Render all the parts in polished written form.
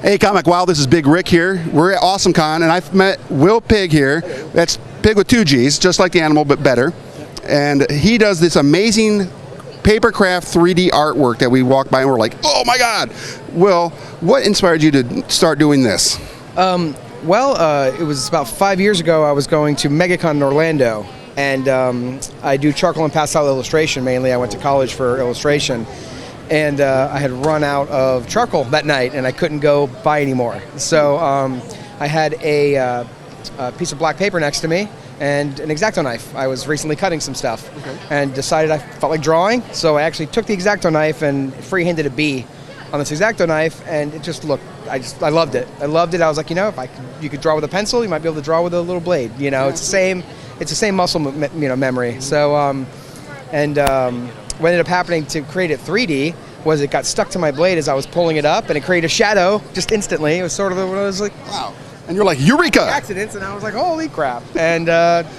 Hey, ComicWow, this is Big Rick here. We're at AwesomeCon, and I've met Will Pigg here. That's Pig with 2 G's, just like the animal, but better. And he does this amazing papercraft 3D artwork that we walk by and we're like, oh my God. Will, what inspired you to start doing this? It was about 5 years ago. I was going to MegaCon in Orlando, and I do charcoal and pastel illustration mainly. I went to college for illustration. And I had run out of charcoal that night, and I couldn't go buy any more. So I had a piece of black paper next to me and an X-Acto knife. I was recently cutting some stuff, and decided I felt like drawing. So I actually took the X-Acto knife and freehanded a bee on this X-Acto knife, and it just looked. I loved it. I loved it. I was like, you know, if you could draw with a pencil, you might be able to draw with a little blade. You know, it's the same. It's the same muscle, memory. So what ended up happening to create it 3D was it got stuck to my blade as I was pulling it up, and it created a shadow just instantly. It was sort of what I was like, wow. And you're like, Eureka! Accidents, and I was like, holy crap. And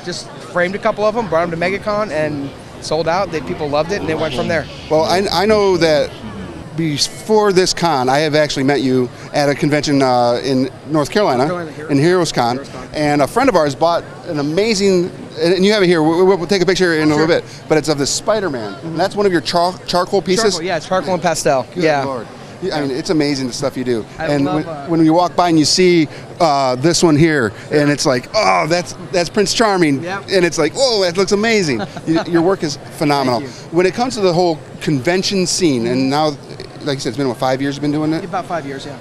just framed a couple of them, brought them to MegaCon, and sold out. People loved it, and it went from there. Well, I know that before this con, I have actually met you at a convention in North Carolina, in HeroesCon, and a friend of ours bought an amazing, and you have it here, we'll take a picture in a little bit, but it's of this Spider-Man, and that's one of your charcoal pieces? Charcoal, yeah, it's charcoal and pastel. Good yeah. Lord. I mean, it's amazing the stuff you do. I love, when you walk by and you see this one here, and it's like, oh, that's Prince Charming, and it's like, oh, that looks amazing. Your work is phenomenal. When it comes to the whole convention scene, and now, like you said, it's been, what, 5 years you've been doing it? About 5 years, yeah.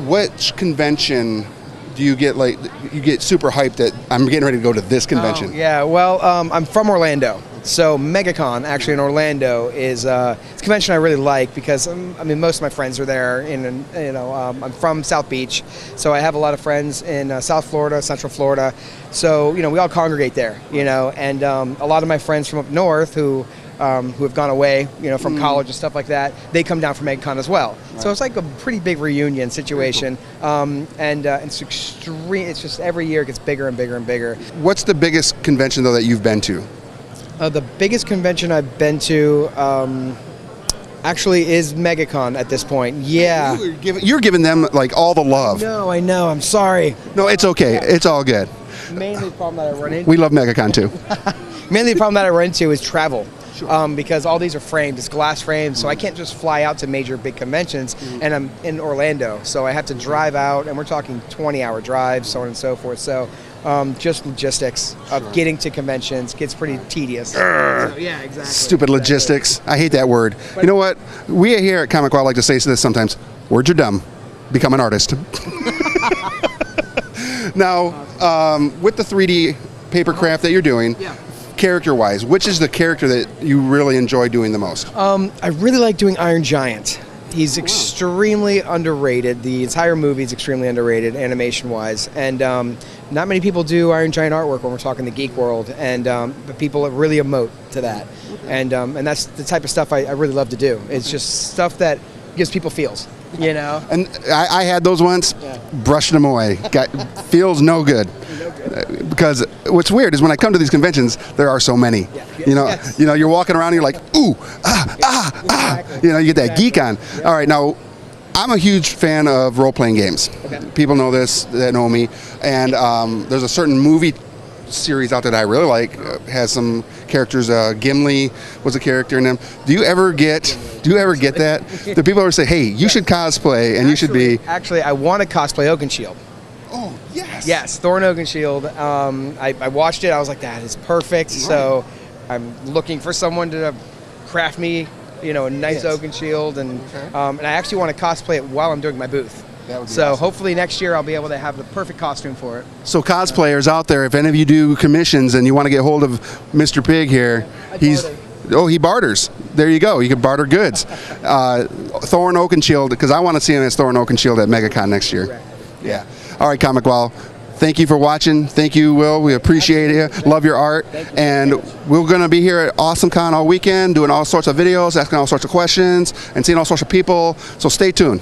Which convention do you get, like, you get super hyped that I'm getting ready to go to this convention? Oh, yeah, well, I'm from Orlando. So MegaCon, actually in Orlando, is it's a convention I really like because, I mean, most of my friends are there. I'm from South Beach, so I have a lot of friends in South Florida, Central Florida. So, we all congregate there, and a lot of my friends from up north who have gone away, from college and stuff like that, they come down for MegaCon as well. Right. So it's like a pretty big reunion situation, it's extreme. It's just every year it gets bigger and bigger and bigger. What's the biggest convention though that you've been to? The biggest convention I've been to actually is MegaCon at this point. Yeah. You're giving them like all the love. No, I know. I'm sorry. No, it's okay. It's all good. Mainly the problem that I run into. We love MegaCon too. Mainly the problem that I run into is travel. Sure. Because all these are framed, it's glass framed, so I can't just fly out to major big conventions, and I'm in Orlando, so I have to drive out, and we're talking 20-hour drives, so on and so forth. So just logistics of getting to conventions gets pretty tedious. So, yeah, exactly. Stupid logistics. I hate that word. But you know what? We here at ComicWow like to say this sometimes. Words are dumb. Become an artist. Now, with the 3D papercraft that you're doing, character-wise, which is the character that you really enjoy doing the most? I really like doing Iron Giant. He's extremely underrated. The entire movie is extremely underrated, animation-wise, and not many people do Iron Giant artwork when we're talking the geek world, and but people really emote to that, and that's the type of stuff I really love to do. It's just stuff that gives people feels. And I had those once, brushed them away. Feels no good. Because what's weird is when I come to these conventions, there are so many. You're walking around and you're like, ooh, you get that geek on. All right, now, I'm a huge fan of role-playing games. People know this, that know me, and there's a certain movie series out there that I really like, has some characters. Gimli was a character in them. Do you ever get that? The people ever say, hey, you should cosplay and you should be... Actually, I want to cosplay Oakenshield. Oh, yes. Yes, Thor and Oakenshield. I watched it. I was like, that is perfect. Right. So I'm looking for someone to craft me, a nice Oakenshield, and I actually want to cosplay it while I'm doing my booth. So awesome. Hopefully next year I'll be able to have the perfect costume for it. So cosplayers out there, if any of you do commissions and you want to get hold of Mr. Pigg here, he barters. There you go. You can barter goods. Thor and Oakenshield, because I want to see him as Thor and Oakenshield at MegaCon next year. Yeah. All right, ComicWow. Thank you for watching. Thank you, Will. We appreciate it. Love your art. And we're going to be here at AwesomeCon all weekend, doing all sorts of videos, asking all sorts of questions, and seeing all sorts of people. So stay tuned.